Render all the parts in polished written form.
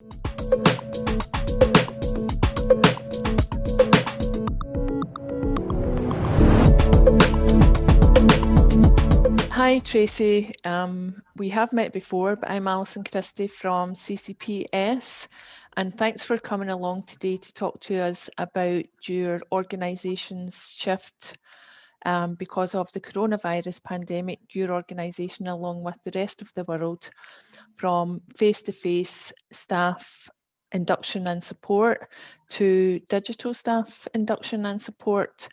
Hi Tracy, we have met before, but I'm Alison Christie from CCPS, and thanks for coming along today to talk to us about your organisation's shift because of the coronavirus pandemic, your organisation along with the rest of the world, from face-to-face staff induction and support to digital staff induction and support.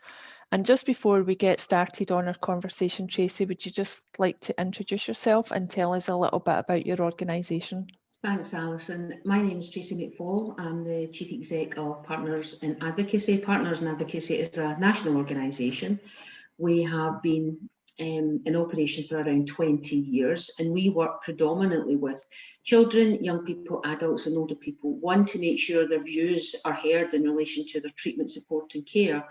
And just before we get started on our conversation, Tracy, would you just like to introduce yourself and tell us a little bit about your organisation? Thanks, Alison. My name is Tracy McFall. I'm the Chief Exec of Partners in Advocacy. Partners in Advocacy is a national organisation. We have been in operation for around 20 years, and we work predominantly with children, young people, adults and older people. One, to make sure their views are heard in relation to their treatment, support and care,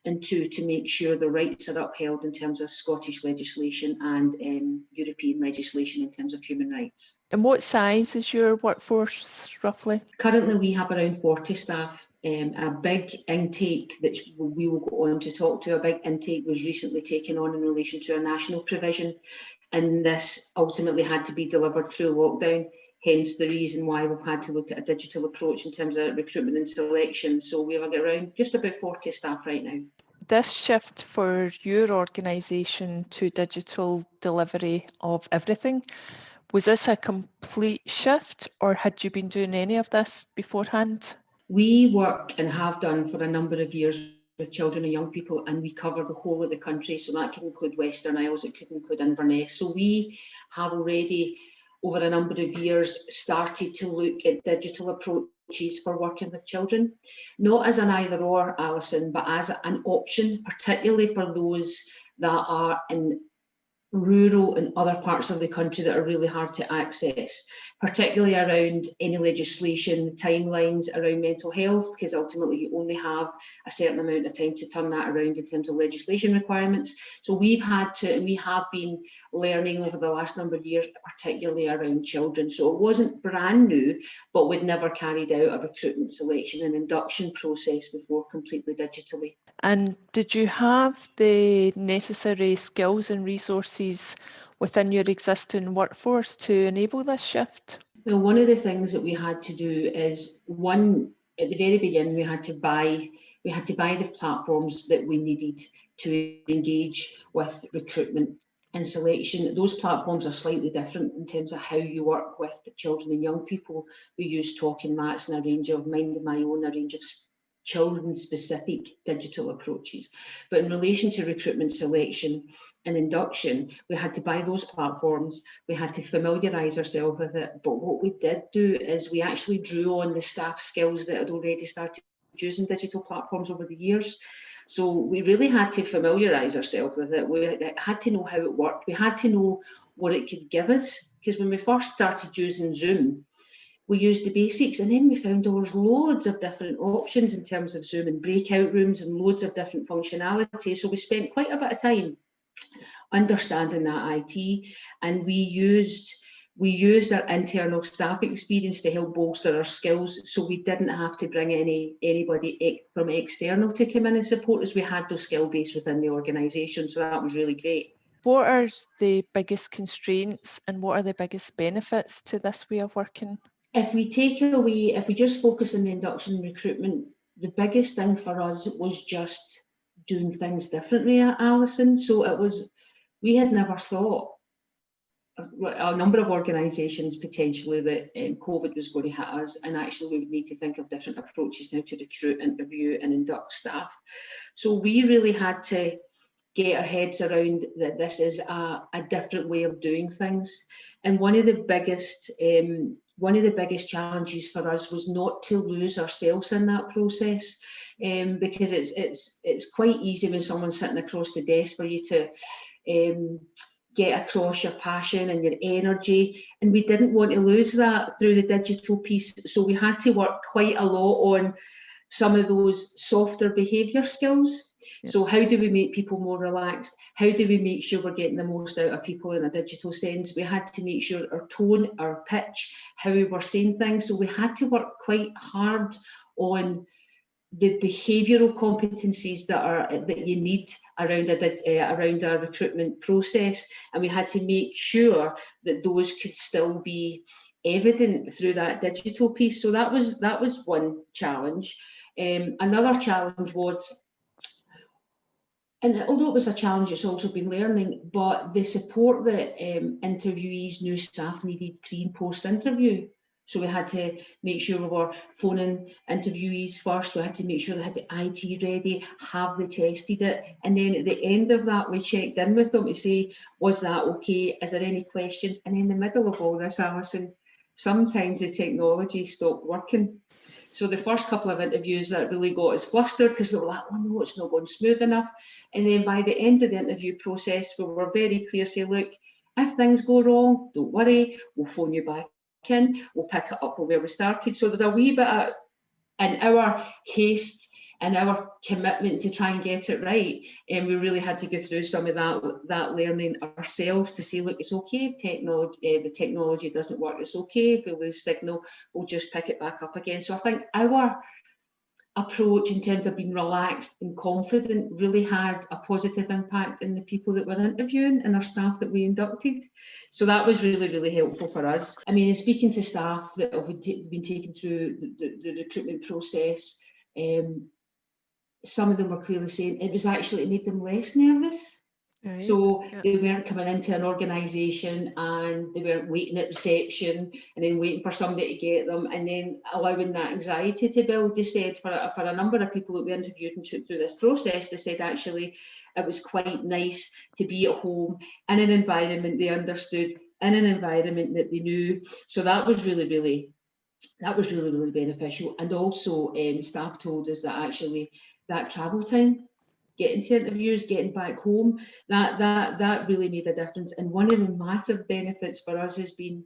and two, to make sure the rights are upheld in terms of Scottish legislation and European legislation in terms of human rights. And what size is your workforce roughly? Currently we have around 40 staff. A big intake, which we will go on to talk to, a big intake was recently taken on in relation to a national provision, and this ultimately had to be delivered through lockdown, hence the reason why we've had to look at a digital approach in terms of recruitment and selection. So we've got around just about 40 staff right now. This shift for your organisation to digital delivery of everything, was this a complete shift or had you been doing any of this beforehand? We work and have done for a number of years with children and young people, and we cover the whole of the country. So that could include Western Isles, it could include Inverness. So we have already, over a number of years, started to look at digital approaches for working with children, not as an either or, Alison, but as an option, particularly for those that are in rural and other parts of the country that are really hard to access, particularly around any legislation, timelines around mental health, because ultimately you only have a certain amount of time to turn that around in terms of legislation requirements. So we've had to, and we have been learning over the last number of years, particularly around children. So it wasn't brand new, but we'd never carried out a recruitment, selection and induction process before completely digitally. And did you have the necessary skills and resources within your existing workforce to enable this shift? Well, one of the things that we had to do is, one, at the very beginning, we had to buy the platforms that we needed to engage with recruitment and selection. Those platforms are slightly different in terms of how you work with children and young people. We use Talking Mats and a range of Mind of My Own, a range of children-specific digital approaches. But in relation to recruitment, selection and induction, we had to buy those platforms, we had to familiarise ourselves with it. But what we did do is we actually drew on the staff skills that had already started using digital platforms over the years. So we really had to familiarise ourselves with it. We had to know how it worked. We had to know what it could give us, because when we first started using Zoom, we used the basics, and then we found there was loads of different options in terms of Zoom and breakout rooms and loads of different functionality. So we spent quite a bit of time understanding that IT, and we used our internal staff experience to help bolster our skills, so we didn't have to bring anybody from external to come in and support us. We had those skill base within the organisation, so that was really great. What are the biggest constraints and what are the biggest benefits to this way of working? If we just focus on the induction and recruitment, the biggest thing for us was just doing things differently, Alison. So we had never thought, a number of organisations potentially, that COVID was going to hit us, and actually we would need to think of different approaches now to recruit, interview and induct staff. So we really had to get our heads around that this is a different way of doing things. And one of the biggest challenges for us was not to lose ourselves in that process, because it's quite easy when someone's sitting across the desk for you to get across your passion and your energy, and we didn't want to lose that through the digital piece. So we had to work quite a lot on some of those softer behaviour skills. Yeah. So how do we make people more relaxed? How do we make sure we're getting the most out of people in a digital sense? We had to make sure our tone, our pitch, how we were saying things. So we had to work quite hard on the behavioural competencies that you need around a recruitment process, and we had to make sure that those could still be evident through that digital piece. So that was one challenge. Another challenge was, and although it was a challenge, it's also been learning, but the support that interviewees, new staff needed pre and post interview. So we had to make sure we were phoning interviewees first. We had to make sure they had the IT ready, have they tested it, and then at the end of that, we checked in with them to say, was that okay? Is there any questions? And in the middle of all this, Alison, sometimes the technology stopped working. So the first couple of interviews that really got us flustered because we were like, oh no, it's not going smooth enough. And then by the end of the interview process, we were very clear, say, look, if things go wrong, don't worry, we'll phone you back in, we'll pick it up from where we started. So there's a wee bit of, in our haste and our commitment to try and get it right, and we really had to go through some of that learning ourselves to say, look, it's okay if the technology doesn't work, it's okay if we lose signal, we'll just pick it back up again. So I think our approach in terms of being relaxed and confident really had a positive impact in the people that we're interviewing and our staff that we inducted. So that was really, really helpful for us. I mean, in speaking to staff that have been taken through the recruitment process, some of them were clearly saying it made them less nervous. Right. So they weren't coming into an organisation and they weren't waiting at reception and then waiting for somebody to get them and then allowing that anxiety to build. They said for a number of people that we interviewed and took through this process, they said actually it was quite nice to be at home in an environment they understood, in an environment that they knew. So that was really, really beneficial. And also staff told us that actually that travel time, getting to interviews, getting back home, that really made a difference. And one of the massive benefits for us has been,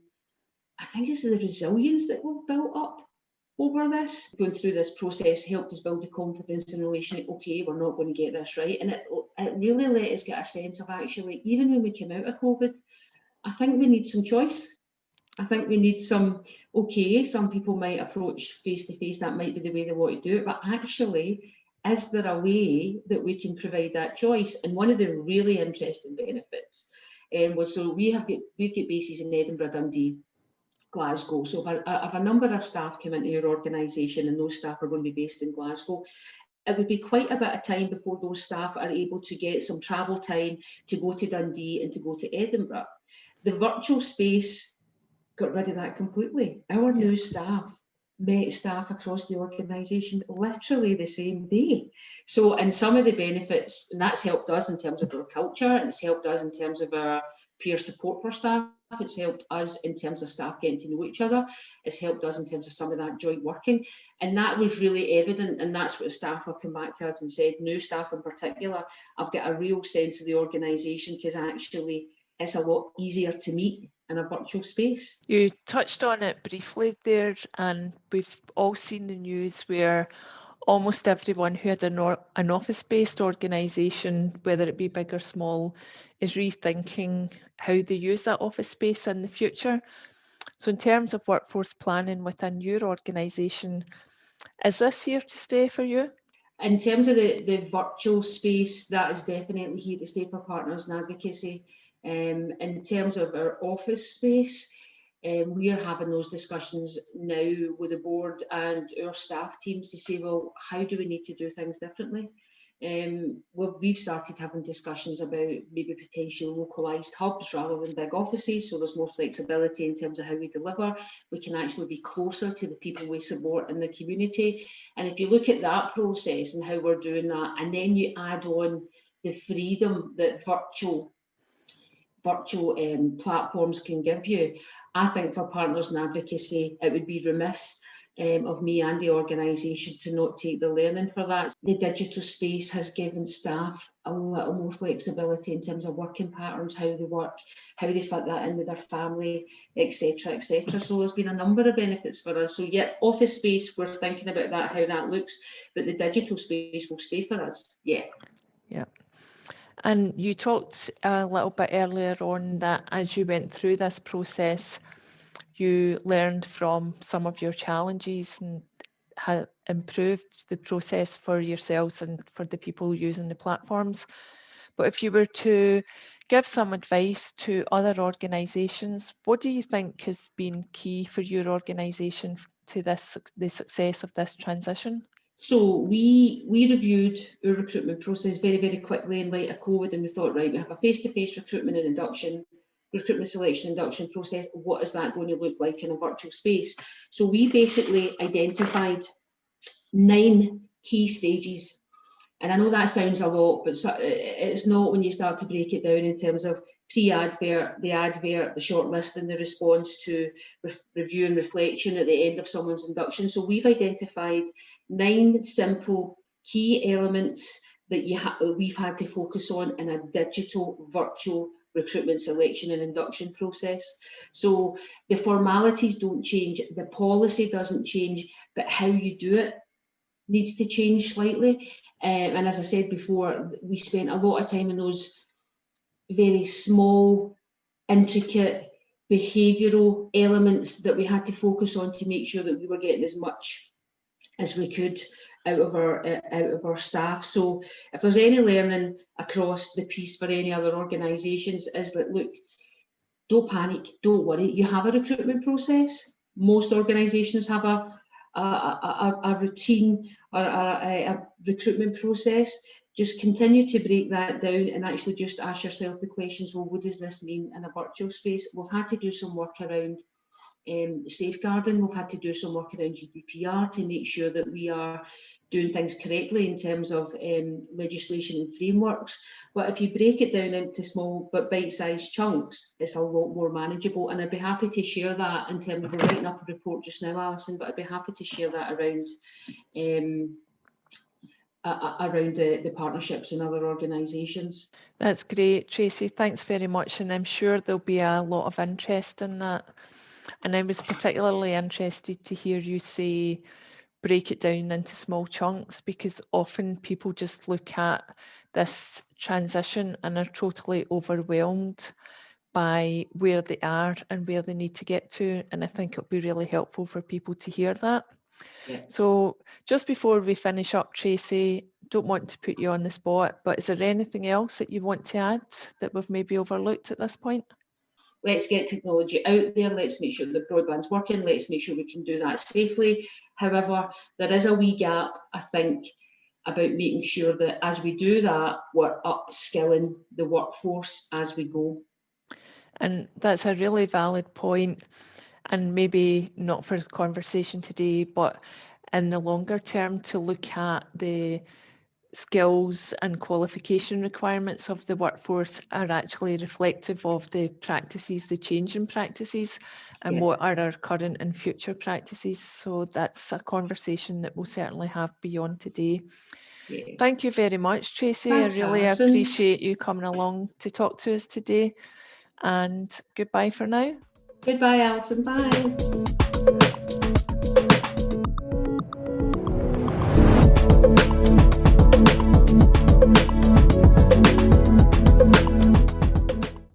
I think it's the resilience that we've built up over this. Going through this process helped us build the confidence in relation to, okay, we're not going to get this right. And it really let us get a sense of actually, even when we came out of COVID, I think we need some choice. I think we need some, okay, some people might approach face-to-face, that might be the way they want to do it, but actually, is there a way that we can provide that choice? And one of the really interesting benefits was, so we've got bases in Edinburgh, Dundee, Glasgow. So if a number of staff come into your organisation and those staff are going to be based in Glasgow, it would be quite a bit of time before those staff are able to get some travel time to go to Dundee and to go to Edinburgh. The virtual space got rid of that completely. Our new staff met staff across the organisation literally the same day. So, and some of the benefits, and that's helped us in terms of our culture, and it's helped us in terms of our peer support for staff, it's helped us in terms of staff getting to know each other, it's helped us in terms of some of that joint working, and that was really evident, and that's what staff have come back to us and said, new staff in particular, I've got a real sense of the organisation because actually it's a lot easier to meet in a virtual space. You touched on it briefly there, and we've all seen the news where almost everyone who had an office-based organisation, whether it be big or small, is rethinking how they use that office space in the future. So in terms of workforce planning within your organisation, is this here to stay for you? In terms of the virtual space, that is definitely here to stay for Partners in Advocacy. In terms of our office space, we are having those discussions now with the board and our staff teams to say, well, how do we need to do things differently? Well, we've started having discussions about maybe potential localised hubs rather than big offices, so there's more flexibility in terms of how we deliver. We can actually be closer to the people we support in the community. And if you look at that process and how we're doing that, and then you add on the freedom that virtual platforms can give you, I think for Partners in Advocacy, it would be remiss of me and the organisation to not take the learning for that. The digital space has given staff a little more flexibility in terms of working patterns, how they work, how they fit that in with their family, etc., etc. So there's been a number of benefits for us. So yeah, office space, we're thinking about that, how that looks, but the digital space will stay for us. Yeah. Yeah. And you talked a little bit earlier on that as you went through this process, you learned from some of your challenges and have improved the process for yourselves and for the people using the platforms. But if you were to give some advice to other organisations, what do you think has been key for your organisation to the success of this transition? So we reviewed our recruitment process very, very quickly in light of COVID, and we thought, right, we have a face-to-face recruitment and induction, recruitment selection induction process. What is that going to look like in a virtual space? So we basically identified 9 key stages. And I know that sounds a lot, but it's not when you start to break it down in terms of pre-advert, the advert, the shortlisting, the response to review and reflection at the end of someone's induction. So we've identified 9 simple key elements that we've had to focus on in a digital virtual recruitment selection and induction process. So the formalities don't change, the policy doesn't change, but how you do it needs to change slightly. And as I said before, we spent a lot of time in those very small, intricate behavioural elements that we had to focus on to make sure that we were getting as much as we could out of our staff. So if there's any learning across the piece for any other organisations, is that, look, don't panic, don't worry, you have a recruitment process. Most organisations have a routine or a recruitment process. Just continue to break that down and actually just ask yourself the questions, well, what does this mean in a virtual space? We've had to do some work around safeguarding, we've had to do some work around GDPR to make sure that we are doing things correctly in terms of legislation and frameworks. But if you break it down into small but bite-sized chunks, it's a lot more manageable. And I'd be happy to share that in terms of, we're writing up a report just now, Alison, but I'd be happy to share that around the partnerships and other organisations. That's great, Tracy. Thanks very much. And I'm sure there'll be a lot of interest in that. And I was particularly interested to hear you say break it down into small chunks, because often people just look at this transition and are totally overwhelmed by where they are and where they need to get to. And I think it'll be really helpful for people to hear that. Yeah. So just before we finish up, Tracy, don't want to put you on the spot, but is there anything else that you want to add that we've maybe overlooked at this point? Let's get technology out there. Let's make sure the broadband's working. Let's make sure we can do that safely. However, there is a wee gap, I think, about making sure that as we do that, we're upskilling the workforce as we go. And that's a really valid point, and maybe not for the conversation today, but in the longer term, to look at the skills and qualification requirements of the workforce are actually reflective of the practices, the change in practices, and what are our current and future practices. So that's a conversation that we'll certainly have beyond today. Yeah. Thank you very much, Tracy. Thanks, I really Alison. appreciate you coming along to talk to us today, and goodbye for now. Goodbye, Alison. Bye.